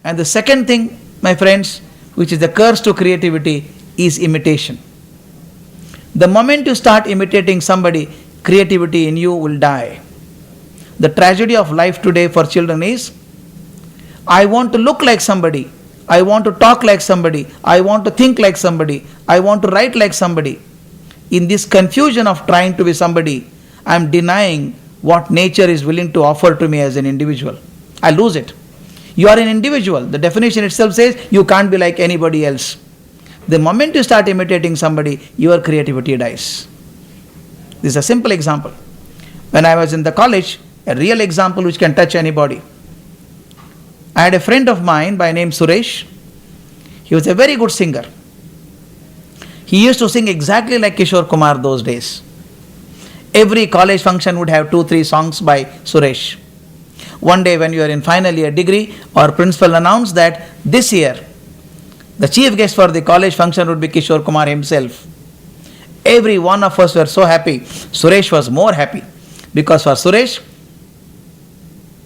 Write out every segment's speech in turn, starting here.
And the second thing, my friends, which is the curse to creativity, is imitation. The moment you start imitating somebody, creativity in you will die. The tragedy of life today for children is, I want to look like somebody, I want to talk like somebody, I want to think like somebody, I want to write like somebody. In this confusion of trying to be somebody, I am denying what nature is willing to offer to me as an individual. I lose it. You are an individual. The definition itself says you can't be like anybody else. The moment you start imitating somebody, your creativity dies. This is a simple example. When I was in the college, a real example which can touch anybody. I had a friend of mine by name Suresh. He was a very good singer. He used to sing exactly like Kishore Kumar those days. Every college function would have 2-3 songs by Suresh. One day when you are in final year degree, our principal announced that this year the chief guest for the college function would be Kishore Kumar himself. Every one of us were so happy. Suresh was more happy because for Suresh,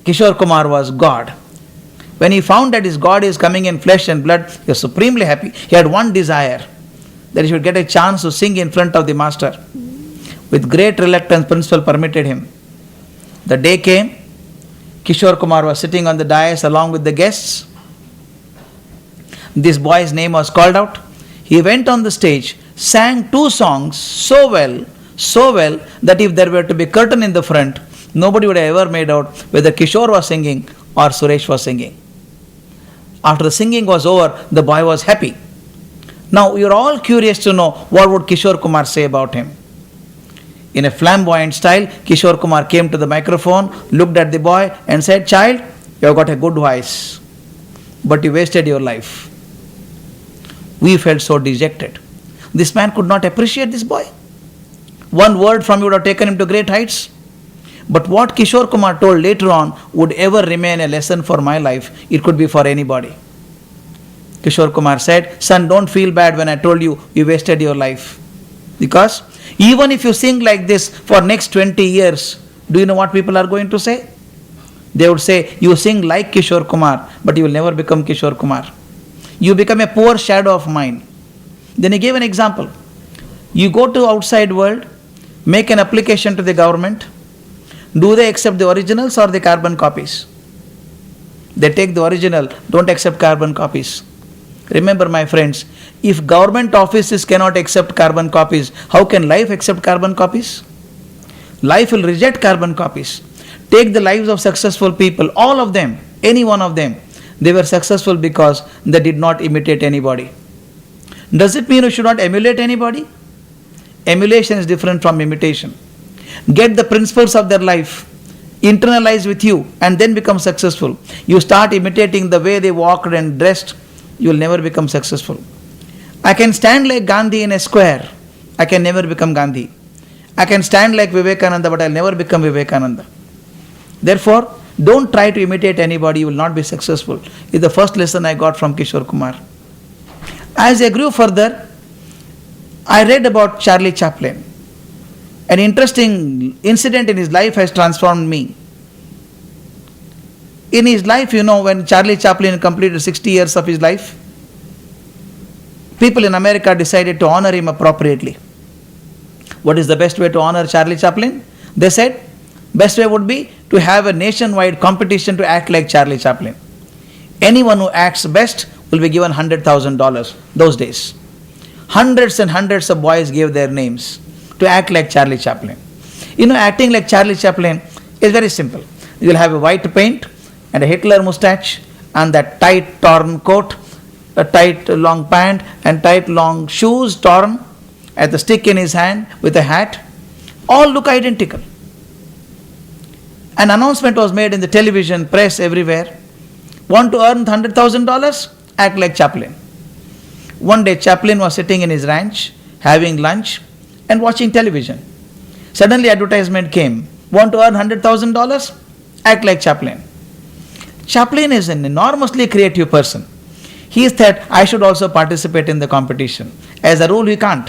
Kishore Kumar was God. When he found that his God is coming in flesh and blood, he was supremely happy. He had one desire, that he should get a chance to sing in front of the master. With great reluctance, principal permitted him. The day came, Kishore Kumar was sitting on the dais along with the guests. This boy's name was called out. He went on the stage, sang 2 songs so well that if there were to be curtain in the front, nobody would have ever made out whether Kishore was singing or Suresh was singing. After the singing was over, the boy was happy. Now you're all curious to know what would Kishore Kumar say about him. In a flamboyant style, Kishore Kumar came to the microphone, looked at the boy and said, "Child, you have got a good voice, but you wasted your life." We felt so dejected. This man could not appreciate this boy. One word from you would have taken him to great heights. But what Kishore Kumar told later on would ever remain a lesson for my life. It could be for anybody. Kishore Kumar said, "Son, don't feel bad when I told you you wasted your life. Because even if you sing like this for next 20 years, do you know what people are going to say? They would say, you sing like Kishore Kumar, but you will never become Kishore Kumar. You become a poor shadow of mine." Then he gave an example. You go to outside world, make an application to the government. Do they accept the originals or the carbon copies? They take the original, don't accept carbon copies. Remember, my friends, if government offices cannot accept carbon copies, how can life accept carbon copies? Life will reject carbon copies. Take the lives of successful people, all of them, any one of them. They were successful because they did not imitate anybody. Does it mean you should not emulate anybody? Emulation is different from imitation. Get the principles of their life, internalize with you, and then become successful. You start imitating the way they walked and dressed, you will never become successful. I can stand like Gandhi in a square. I can never become Gandhi. I can stand like Vivekananda, but I will never become Vivekananda. Therefore, don't try to imitate anybody, you will not be successful. Is the first lesson I got from Kishore Kumar. As I grew further, I read about Charlie Chaplin. An interesting incident in his life has transformed me. In his life, when Charlie Chaplin completed 60 years of his life, people in America decided to honor him appropriately. What is the best way to honor Charlie Chaplin? They said, best way would be to have a nationwide competition to act like Charlie Chaplin. Anyone who acts best will be given $100,000 those days. Hundreds and hundreds of boys gave their names to act like Charlie Chaplin. Acting like Charlie Chaplin is very simple. You will have a white paint and a Hitler mustache and that tight torn coat, a tight long pant and tight long shoes torn, and the stick in his hand with a hat. All look identical. An announcement was made in the television, press, everywhere. Want to earn $100,000? Act like Chaplin. One day Chaplin was sitting in his ranch, having lunch and watching television. Suddenly advertisement came. Want to earn $100,000? Act like Chaplin. Chaplin is an enormously creative person. He thought, I should also participate in the competition. As a rule, he can't.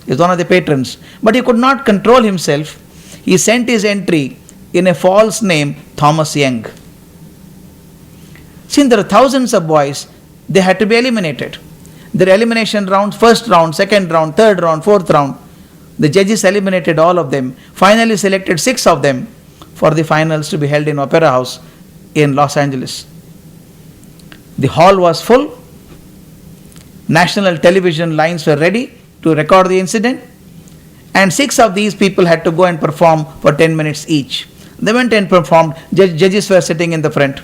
He's one of the patrons. But he could not control himself. He sent his entry in a false name, Thomas Young. Since there are thousands of boys, they had to be eliminated. Their elimination rounds, first round, second round, third round, fourth round. The judges eliminated all of them, finally selected 6 of them for the finals to be held in Opera House in Los Angeles. The hall was full. National television lines were ready to record the incident, and 6 of these people had to go and perform for 10 minutes each. They went and performed. Judges were sitting in the front.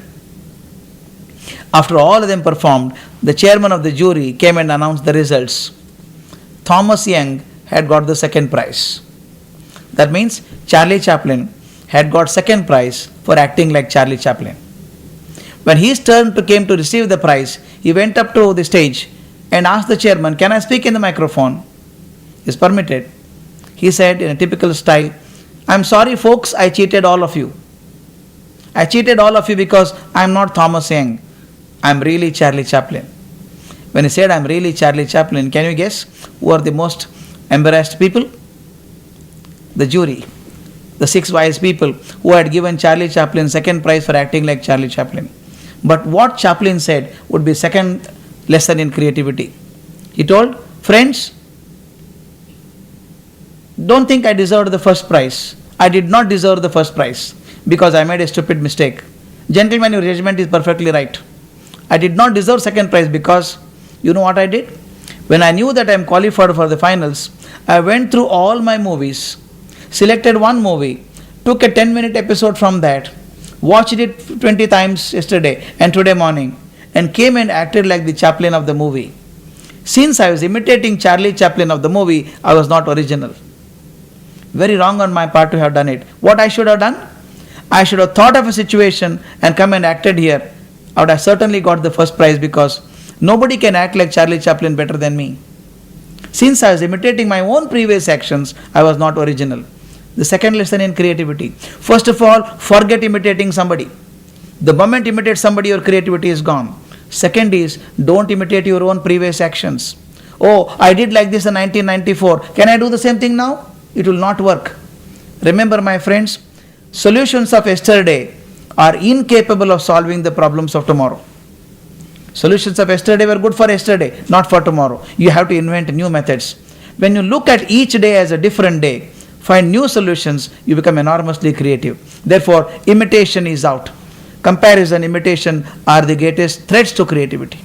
After all of them performed, the chairman of the jury came and announced the results. Thomas Young had got the second prize. That means Charlie Chaplin had got second prize for acting like Charlie Chaplin. When his turn came to receive the prize, he went up to the stage and asked the chairman, "Can I speak in the microphone?" Is permitted. He said in a typical style, "I'm sorry folks, I cheated all of you. I cheated all of you because I'm not Thomas Young. I'm really Charlie Chaplin." When he said, "I'm really Charlie Chaplin," can you guess who are the most embarrassed people? The jury. The 6 wise people who had given Charlie Chaplin second prize for acting like Charlie Chaplin. But what Chaplin said would be second lesson in creativity. He told, "Friends, don't think I deserved the first prize. I did not deserve the first prize because I made a stupid mistake. Gentlemen, your judgment is perfectly right. I did not deserve second prize because you know what I did? When I knew that I am qualified for the finals, I went through all my movies, selected one movie, took a 10-minute episode from that, watched it 20 times yesterday and today morning, and came and acted like the Chaplin of the movie. Since I was imitating Charlie Chaplin of the movie, I was not original. Very wrong on my part to have done it. What I should have done? I should have thought of a situation and come and acted here. I would have certainly got the first prize because nobody can act like Charlie Chaplin better than me. Since I was imitating my own previous actions, I was not original." The second lesson in creativity. First of all, forget imitating somebody. The moment you imitate somebody, your creativity is gone. Second is, don't imitate your own previous actions. "Oh, I did like this in 1994. Can I do the same thing now?" It will not work. Remember, my friends, solutions of yesterday are incapable of solving the problems of tomorrow. Solutions of yesterday were good for yesterday, not for tomorrow. You have to invent new methods. When you look at each day as a different day, find new solutions, you become enormously creative. Therefore, imitation is out. Comparison, imitation are the greatest threats to creativity.